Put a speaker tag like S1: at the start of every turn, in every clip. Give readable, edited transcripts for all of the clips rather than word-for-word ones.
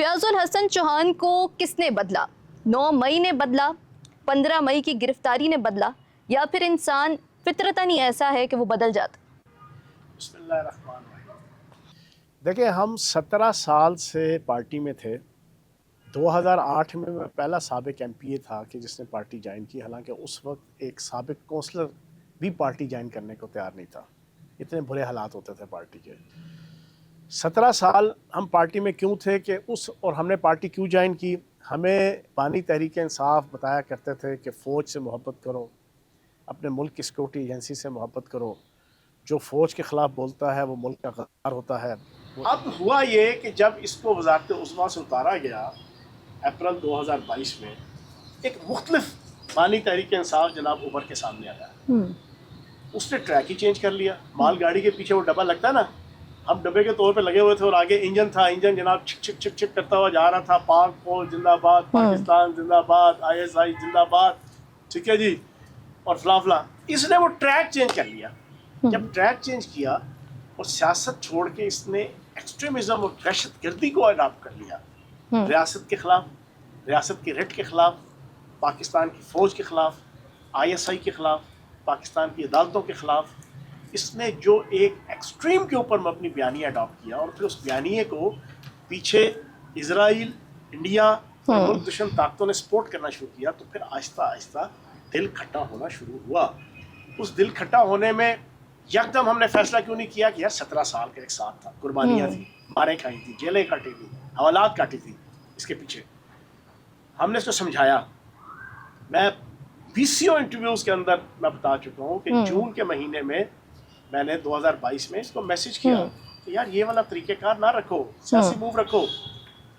S1: فیاض الحسن چوہان کو کس نے بدلا؟ 9 مئی نے بدلا، 15 مئی کی گرفتاری نے بدلا، یا پھر انسان فطرتاً ہی ایسا ہے کہ وہ بدل جاتا؟
S2: بسم اللہ الرحمن الرحیم۔ دیکھیں، ہم 17 سال سے پارٹی میں تھے۔ 2008 میں پہلا سابق ایم پی اے تھا کہ جس نے پارٹی جوائن کی، حالانکہ اس وقت ایک سابق کونسلر بھی پارٹی جوائن کرنے کو تیار نہیں تھا، اتنے برے حالات ہوتے تھے پارٹی کے۔ 17 سال ہم پارٹی میں کیوں تھے کہ اور ہم نے پارٹی کیوں جوائن کی؟ ہمیں بانی تحریک انصاف بتایا کرتے تھے کہ فوج سے محبت کرو، اپنے ملک کی سیکورٹی ایجنسی سے محبت کرو، جو فوج کے خلاف بولتا ہے وہ ملک کا غدار ہوتا ہے۔ اب ہوا یہ کہ جب اس کو وزارت عظمیٰ سے اتارا گیا اپریل 2022 میں، ایک مختلف بانی تحریک انصاف جناب ابھر کے سامنے آیا۔ اس نے ٹریک ہی چینج کر لیا۔ مال گاڑی کے پیچھے وہ ڈبہ لگتا ہے نا، ہم ڈبے کے طور پہ لگے ہوئے تھے اور آگے انجن تھا، انجن جناب چھک چھک چھک چھک کرتا ہوا جا رہا تھا، پاک فوج زندہ باد، پاکستان زندہ باد، ISI زندہ باد، ٹھیک ہے جی، اور فلاں فلاں۔ اس نے وہ ٹریک چینج کر لیا۔ جب ٹریک چینج کیا اور سیاست چھوڑ کے اس نے ایکسٹریمزم اور دہشت گردی کو اڈاپٹ کر لیا، ریاست کے خلاف، ریاست کے رٹ کے خلاف، پاکستان کی فوج کے خلاف، ISI کے خلاف، پاکستان کی عدالتوں کے خلاف، اس نے جو ایک ایکسٹریم کے اوپر مبنی بیانیہ اڈاپٹ کیا اور پھر اس بیانیے کو پیچھے اسرائیل، انڈیا اور ملک دشمن طاقتوں نے سپورٹ کرنا شروع کیا، تو پھر آہستہ آہستہ دل کھٹا ہونا شروع ہوا۔ اس دل کھٹا ہونے میں یکدم ہم نے فیصلہ کیوں نہیں کیا کہ یار 17 سال کا ایک ساتھ تھا، قربانیاں تھیں، ماریں کھائی تھی، جیلیں کاٹی تھی، حوالات کاٹی تھی، اس کے پیچھے ہم نے اس کو سمجھایا۔ میں 20 انٹرویوز کے اندر میں بتا چکا ہوں کہ جون کے مہینے میں نے 2022 میں اس کو میسج کیا کہ یار یہ والا طریقہ کار نہ رکھو، سیاسی موو رکھو،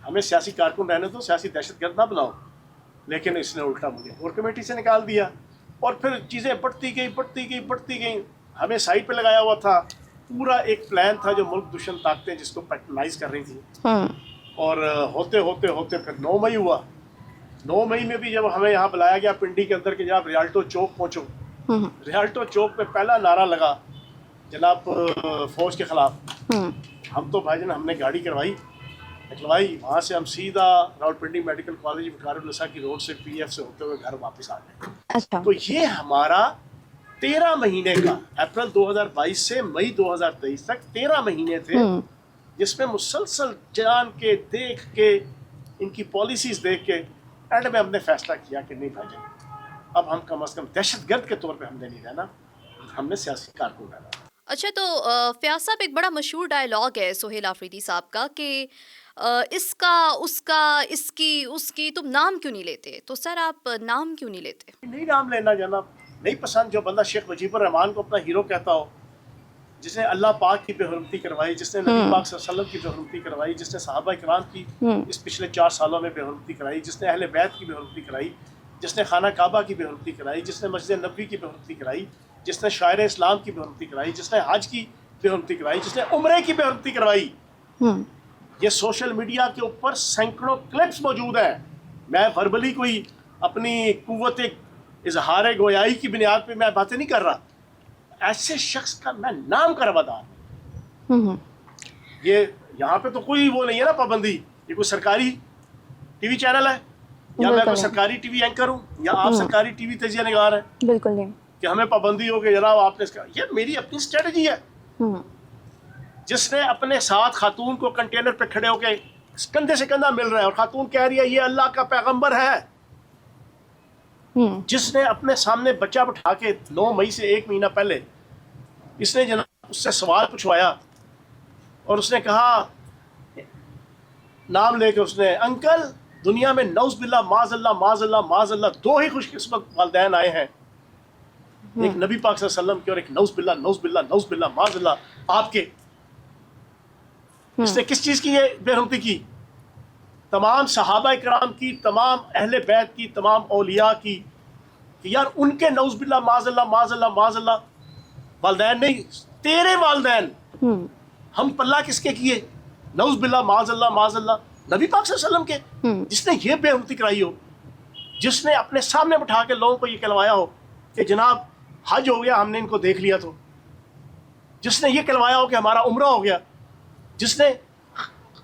S2: ہمیں سیاسی کارکن رہنے دو، سیاسی دہشت گرد نہ بناؤ۔ لیکن اس نے الٹا مجھے اور کمیٹی سے نکال دیا، اور پھر چیزیں بڑھتی گئیں۔ ہمیں سائٹ پہ لگایا ہوا تھا، پورا ایک پلان تھا جو ملک دشمن طاقتیں جس کو پیٹرنائز کر رہی تھیں، اور ہوتے پھر 9 مئی ہوا۔ 9 مئی میں بھی جب ہمیں یہاں بلایا گیا پنڈی کے اندر کہ جناب ریالٹو چوک پہنچو، ریالٹو چوک پہ پہلا نعرہ لگا جناب فوج کے خلاف۔ ہم تو بھائی جان ہم نے گاڑی نکلوائی، وہاں سے ہم سیدھا راولپنڈی میڈیکل کالج وقار النساء کی روڈ سے PF سے ہوتے ہوئے گھر واپس آ گئے۔ تو یہ ہمارا 13 مہینے کا، اپریل 2022 سے مئی 2023 تک 13 مہینے تھے، جس میں مسلسل جان کے دیکھ کے ان کی پالیسیز دیکھ کے اینڈ میں ہم نے فیصلہ کیا کہ نہیں بھائی جان، اب ہم کم از کم دہشت گرد کے طور پہ ہم نے نہیں رہنا، ہم نے سیاسی کارکن رہنا۔
S1: اچھا، تو فیاض صاحب، ایک بڑا مشہور ڈائلاگ ہے سہیل آفریدی صاحب کا کہ اس کا، اس کا، اس کی تم نام کیوں نہیں لیتے؟ تو سر آپ نام کیوں نہیں لیتے؟
S2: نہیں نام لینا جناب نہیں پسند۔ جو بندہ شیخ مجیب الرحمان کو اپنا ہیرو کہتا ہو، جس نے اللہ پاک کی بے حرمتی کروائی، جس نے نبی پاک صلی اللہ علیہ وسلم کی بے حرمتی کروائی، جس نے صحابہ کرام کی اس پچھلے 4 سالوں میں بے حرمتی کرائی، جس نے اہل بیت کی بے حرمتی کرائی، جس نے خانہ کعبہ کی بے حرمتی کرائی، جس نے مسجد نبوی کی بے حرمتی کرائی، جس نے شاعر اسلام کی بے حرمتی کرائی، جس نے حج کی بے حرمتی کرائی، جس نے عمرے کی بے حرمتی کروائی، یہ سوشل میڈیا کے اوپر سینکڑوں کلپس موجود ہیں۔ میں وربلی کوئی اپنی قوت اظہار گویائی کی بنیاد پہ میں باتیں نہیں کر رہا، ایسے شخص کا میں نام کا روادار۔ یہ یہاں پہ تو کوئی وہ نہیں ہے نا پابندی، یہ کوئی سرکاری ٹی وی چینل ہے یا میں کوئی سرکاری ٹی وی اینکر ہوں یا آپ سرکاری ٹی وی تجزیہ نگار ہیں،
S1: بالکل نہیں
S2: کہ ہمیں پابندی ہو کہ جناب آپ نے اس کا، یہ میری اپنی اسٹریٹجی ہے۔ جس نے اپنے ساتھ خاتون کو کنٹینر پہ کھڑے ہو کے کندھے سے کندھا مل رہا ہے اور خاتون کہہ رہی ہے یہ اللہ کا پیغمبر ہے، جس نے اپنے سامنے بچہ بٹھا کے 9 مئی سے 1 مہینہ پہلے اس نے جناب اس سے سوال پوچھوایا اور اس نے کہا، نام لے کے اس نے، انکل دنیا میں نعوذ باللہ معاذ اللہ معاذ اللہ معاذ اللہ 2 ہی خوش قسمت والدین آئے ہیں، ایک نبی پاک صلی اللہ علیہ وسلم کے اور ایک نعوذ باللہ نعوذ باللہ نعوذ باللہ معاذ اللہ آپ کے۔ اس نے کس چیز کی یہ بے حرمتی کی؟ تمام صحابہ کرام کی، تمام اہل بیت کی، تمام اولیاء کی، کہ یار ان کے نعوذ باللہ معاذ اللہ معاذ اللہ معاذ اللہ والدین نہیں، تیرے والدین ہم پلہ کس کے کیے؟ نعوذ باللہ معاذ اللہ معاذ اللہ نبی پاک صلی اللہ علیہ وسلم کے، جس نے یہ بے حرمتی کرائی ہو، جس نے اپنے سامنے بٹھا کے لوگوں کو یہ کہلوایا ہو کہ جناب حج ہو گیا، ہم نے ان کو دیکھ لیا، تو جس نے یہ کہلوایا ہو کہ ہمارا عمرہ ہو گیا، جس نے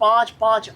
S2: 5-5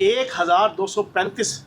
S2: 1235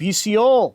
S2: 20